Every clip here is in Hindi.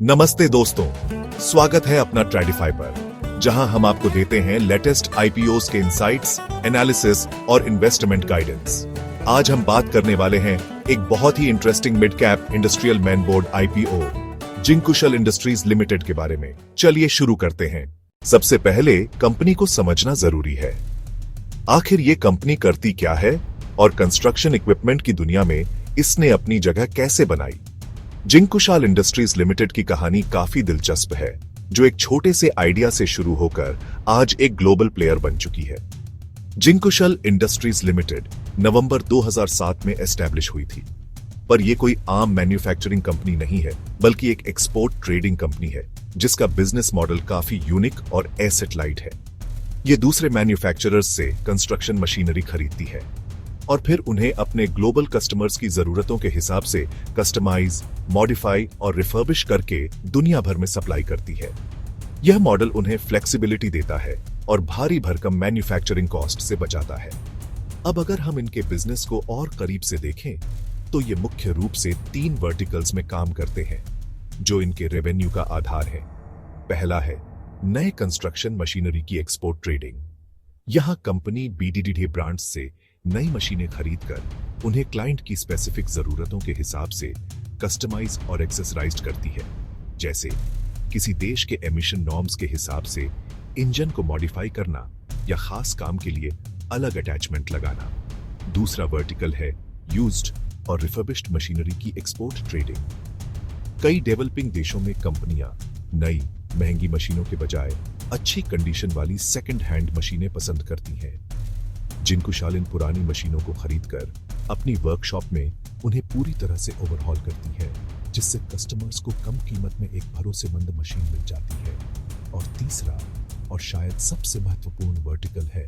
नमस्ते दोस्तों, स्वागत है अपना ट्रेडिफाई पर, जहां हम आपको देते हैं लेटेस्ट आईपीओस के इनसाइट्स, एनालिसिस और इन्वेस्टमेंट गाइडेंस। आज हम बात करने वाले हैं एक बहुत ही interesting mid cap industrial main board IPO Jinkushal industries limited के बारे में। चलिए शुरू करते हैं। सबसे पहले कंपनी को समझना जरूरी है। आखिर ये कंपनी करती क्या है और कंस्ट्रक्शन इक्विपमेंट की दुनिया में इसने अपनी जगह कैसे बनाई। जिंकुशाल इंडस्ट्रीज लिमिटेड की कहानी काफी दिलचस्प है, जो एक छोटे से आइडिया से शुरू होकर आज एक ग्लोबल प्लेयर बन चुकी है। जिंकुशाल इंडस्ट्रीज लिमिटेड नवंबर 2007 में एस्टैब्लिश हुई थी, पर यह कोई आम मैन्युफैक्चरिंग कंपनी नहीं है, बल्कि एक एक्सपोर्ट ट्रेडिंग कंपनी है, जिसका बिजनेस मॉडल काफी यूनिक और एसेट लाइट है। यह दूसरे मैन्युफैक्चरर्स से कंस्ट्रक्शन मशीनरी खरीदती है और फिर उन्हें अपने ग्लोबल कस्टमर्स की जरूरतों के हिसाब से कस्टमाइज, मॉडिफाई और रिफर्बिश करके दुनिया भर में सप्लाई करती है। यह मॉडल उन्हें फ्लेक्सिबिलिटी देता है और भारी भरकम मैन्युफैक्चरिंग कॉस्ट से बचाता है। अब अगर हम इनके बिजनेस को और करीब से देखें, तो ये मुख्य रूप से 3 वर्टिकल्स में काम करते हैं, जो इनके रेवेन्यू का आधार है। पहला है नए कंस्ट्रक्शन मशीनरी की एक्सपोर्ट ट्रेडिंग। यहां कंपनी बीडीडी ब्रांड्स से नई मशीनें खरीदकर उन्हें क्लाइंट की स्पेसिफिक जरूरतों के हिसाब से कस्टमाइज और एक्सेसराइज करती है, जैसे किसी देश के एमिशन नॉर्म्स के हिसाब से इंजन को मॉडिफाई करना या खास काम के लिए अलग अटैचमेंट लगाना। दूसरा वर्टिकल है यूज्ड और रिफर्बिश्ड मशीनरी की एक्सपोर्ट ट्रेडिंग। कई डेवलपिंग देशों में कंपनियां नई महंगी मशीनों के बजाय अच्छी कंडीशन वाली सेकंड हैंड मशीनें पसंद करती हैं। जिंकुशाल इन पुरानी मशीनों को खरीदकर अपनी वर्कशॉप में उन्हें पूरी तरह से ओवरहॉल करती है, जिससे कस्टमर्स को कम कीमत में एक भरोसेमंद मशीन मिल जाती है। और तीसरा और शायद सबसे महत्वपूर्ण वर्टिकल है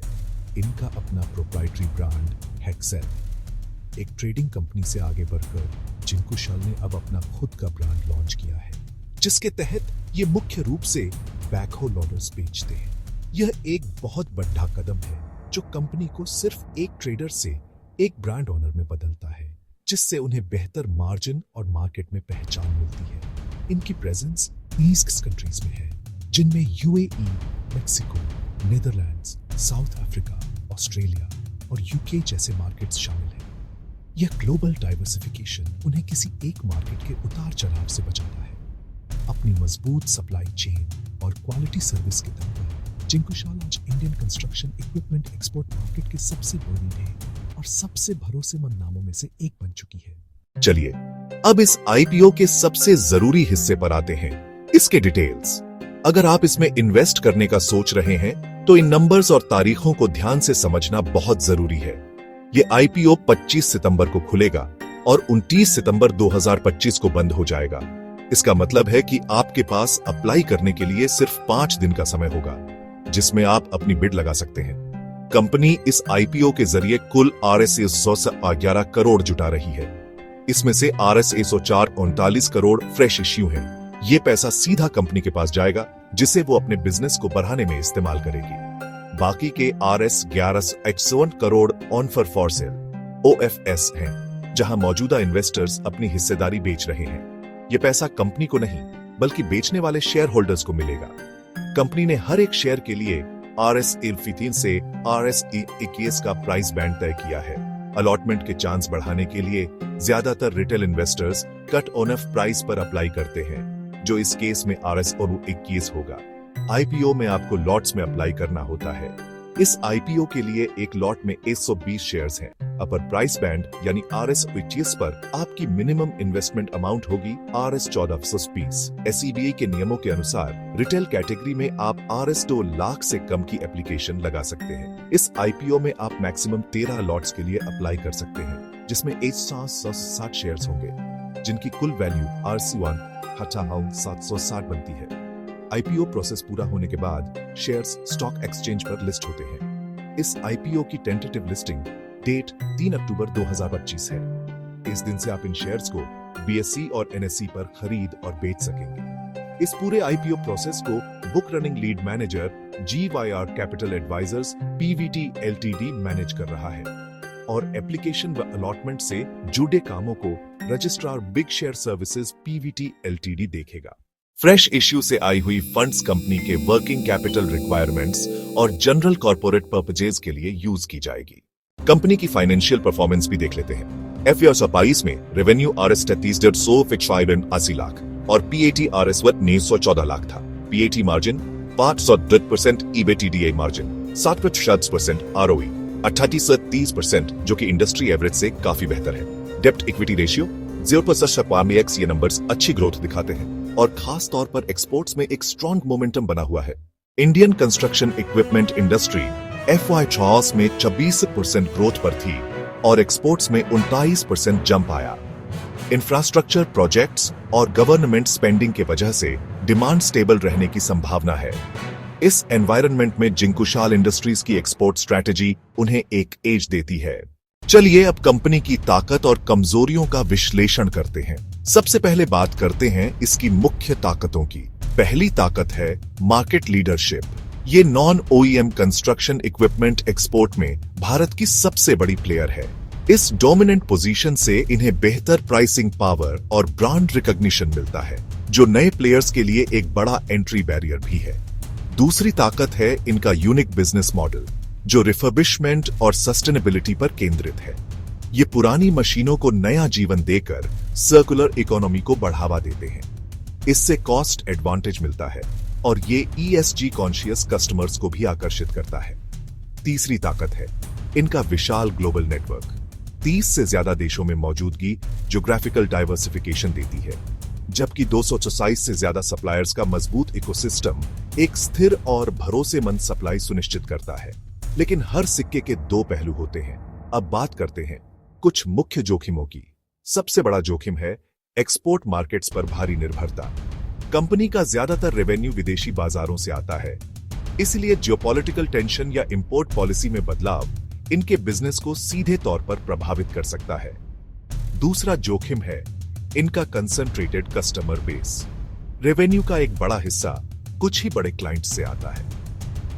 इनका अपना प्रोप्राइटरी ब्रांड हेक्सेल। एक ट्रेडिंग कंपनी से आगे बढ़कर जिंकुशाल ने अब अपना खुद का ब्रांड लॉन्च किया है, जिसके तहत ये मुख्य रूप से बैकहो लोडर्स बेचते हैं। यह एक बहुत बड़ा कदम है, जो कंपनी को सिर्फ एक ट्रेडर से एक ब्रांड ओनर में बदलता है, जिससे उन्हें बेहतर मार्जिन और मार्केट में पहचान मिलती है। इनकी प्रेजेंस 20 कंट्रीज में है, जिनमें UAE, Mexico, Netherlands, south Africa, Australia और यूके जैसे मार्केट्स शामिल हैं। यह ग्लोबल डाइवर्सिफिकेशन उन्हें किसी एक मार्केट के उतार चढ़ाव से बचाता है। अपनी मजबूत सप्लाई चेन और क्वालिटी सर्विस के दम पर जिंकुशाल आज Indian construction equipment export market के सबसे बड़ी और सबसे भरोसेमंद नामों में से एक बन चुकी है। चलिए अब इस आईपीओ के सबसे जरूरी हिस्से पर आते हैं, इसके डिटेल्स। अगर आप इसमें इन्वेस्ट करने का सोच रहे हैं, तो इन नंबर्स और तारीखों को ध्यान से समझना बहुत जरूरी है। ये आईपीओ 25 सितंबर को खुलेगा और 29 सितंबर 2025 को बंद हो जाएगा। इसका मतलब है कि आपके पास अप्लाई करने के लिए सिर्फ 5 दिन का समय होगा, जिसमें आप अपनी बिड लगा सकते हैं। कंपनी इस आईपीओ के जरिए कुल RS 111 करोड़ जुटा रही है। इसमें से RS 104 39 करोड़ फ्रेश इश्यू है। ये पैसा सीधा कंपनी के पास जाएगा, जिसे वो अपने बिजनेस को बढ़ाने में इस्तेमाल करेगी। बाकी के RS 11 61 crore on for sale OFS हैं, जहां मौजूदा इन्वेस्टर्स अपनी हिस्सेदारी बेच रहे हैं। ये पैसा कंपनी को नहीं, बल्कि बेचने वाले शेयर होल्डर्स को मिलेगा। कंपनी ने हर एक शेयर के लिए RS 13 से RS 21 का प्राइस बैंड तय किया है। अलॉटमेंट के चांस बढ़ाने के लिए ज्यादातर retail investors cut on off price पर अप्लाई करते हैं, जो इस केस में RS 21 होगा। आईपीओ में आपको लॉट्स में अप्लाई करना होता है। इस आईपीओ के लिए एक लॉट में 120 शेयर्स हैं। अपर प्राइस बैंड यानी RS 21 पर आपकी मिनिमम इन्वेस्टमेंट अमाउंट होगी RS 1420। SEBI के नियमों के अनुसार रिटेल कैटेगरी में आप RS 2 लाख से कम की एप्लीकेशन लगा सकते हैं। इस आईपीओ में आप मैक्सिमम 13 लॉट्स के लिए अप्लाई कर सकते हैं, जिसमें 160 शेयर्स होंगे, जिनकी कुल वैल्यू RC1 760 बनती है। आईपीओ प्रोसेस पूरा होने के बाद शेयर्स स्टॉक एक्सचेंज पर लिस्ट होते हैं। इस आईपीओ की टेंटेटिव लिस्टिंग डेट 3 अक्टूबर 2025 है। इस दिन से आप इन शेयर्स को BSE और NSE पर खरीद और बेच सकेंगे। इस पूरे आईपीओ प्रोसेस को book running lead manager GYR capital advisors PVT LTD manage कर रहा है और एप्लीकेशन व अलॉटमेंट से जुड़े कामों को registrar big share services PVT LTD देखेगा। फ्रेश इश्यू से आई हुई फंड्स कंपनी के वर्किंग कैपिटल रिक्वायरमेंट्स और जनरल कॉर्पोरेट पर्पजेज के लिए यूज की जाएगी। कंपनी की फाइनेंशियल परफॉर्मेंस भी देख लेते हैं। FY22 में रेवेन्यू RS 33,285 लाख और PAT RS 914 लाख था। PAT margin 5.2%, EBITDA margin 7.6%, ROE 38% जो कि इंडस्ट्री एवरेज से काफी बेहतर है। डेप्ट इक्विटी रेशियो 0.5x, ये नंबर्स अच्छी ग्रोथ दिखाते हैं और खास तौर पर एक्सपोर्ट्स में एक स्ट्रॉन्ग मोमेंटम बना हुआ है। Indian construction equipment industry FY24 में 26% ग्रोथ पर थी और एक्सपोर्ट्स में 29% जंप आया। इंफ्रास्ट्रक्चर प्रोजेक्ट्स और गवर्नमेंट स्पेंडिंग के वजह से डिमांड स्टेबल रहने की संभावना है। इस एनवायरनमेंट में जिंकुशाल इंडस्ट्रीज की एक्सपोर्ट स्ट्रैटेजी उन्हें एक एज देती है। चलिए अब कंपनी की ताकत और कमजोरियों का विश्लेषण करते हैं। सबसे पहले बात करते हैं इसकी मुख्य ताकतों की। पहली ताकत है मार्केट लीडरशिप। ये non OEM construction equipment export में भारत की सबसे बड़ी प्लेयर है। इस डोमिनेंट पोजीशन से इन्हें बेहतर प्राइसिंग पावर और ब्रांड रिकॉग्निशन मिलता है, जो नए प्लेयर्स के लिए एक बड़ा एंट्री बैरियर भी है। दूसरी ताकत है इनका यूनिक बिजनेस मॉडल, जो रिफर्बिशमेंट और सस्टेनेबिलिटी पर केंद्रित है। ये पुरानी मशीनों को नया जीवन देकर सर्कुलर इकोनॉमी को बढ़ावा देते हैं। इससे कॉस्ट एडवांटेज मिलता है और ये ESG कॉन्शियस कस्टमर्स को भी आकर्षित करता है। तीसरी ताकत है इनका विशाल ग्लोबल नेटवर्क। 30 से ज्यादा देशों में मौजूदगी ज्योग्राफिकल डाइवर्सिफिकेशन देती है, जबकि 224 से ज्यादा सप्लायर्स का मजबूत इकोसिस्टम एक स्थिर और भरोसेमंद सप्लाई सुनिश्चित करता है। लेकिन हर सिक्के के दो पहलू होते हैं। अब बात करते हैं कुछ मुख्य जोखिमों की। सबसे बड़ा जोखिम है एक्सपोर्ट मार्केट्स पर भारी निर्भरता। कंपनी का ज्यादातर रेवेन्यू विदेशी बाजारों से आता है, इसलिए जियोपॉलिटिकल टेंशन या इंपोर्ट पॉलिसी में बदलाव इनके बिजनेस को सीधे तौर पर प्रभावित कर सकता है। दूसरा जोखिम है इनका कंसंट्रेटेड कस्टमर बेस। रेवेन्यू का एक बड़ा हिस्सा कुछ ही बड़े क्लाइंट से आता है।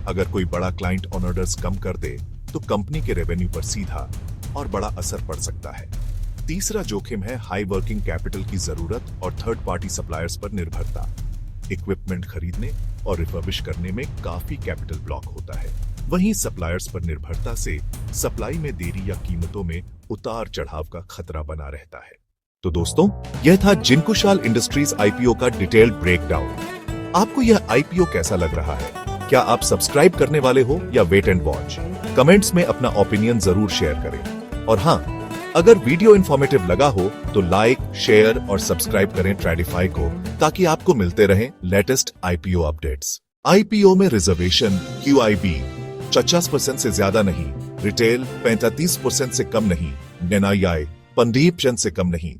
अगर कोई बड़ा क्लाइंट ऑन ऑर्डर्स कम कर दे तो कंपनी के रेवेन्यू पर सीधा और बड़ा असर पड़ सकता है। तीसरा जोखिम है हाई वर्किंग कैपिटल की जरूरत और थर्ड पार्टी सप्लायर्स पर निर्भरता। इक्विपमेंट खरीदने और रिफर्बिश करने में काफी कैपिटल ब्लॉक होता है। वहीं सप्लायर्स पर निर्भरता से सप्लाई में देरी या कीमतों में उतार चढ़ाव का खतरा बना रहता है। तो दोस्तों, यह था जिंकुशाल इंडस्ट्रीज IPO का डिटेल्ड ब्रेकडाउन। आपको यह IPO कैसा लग रहा है? क्या आप सब्सक्राइब करने वाले हो या वेट एंड वॉच? कमेंट्स में अपना ओपिनियन जरूर शेयर करें। और हाँ, अगर वीडियो इंफॉर्मेटिव लगा हो तो लाइक, शेयर और सब्सक्राइब करें ट्रेडिफाई को, ताकि आपको मिलते रहें लेटेस्ट IPO अपडेट्स। IPO में रिजर्वेशन QIB 50% से ज्यादा नहीं, रिटेल 35% से कम नहीं, NII 15% से कम नहीं।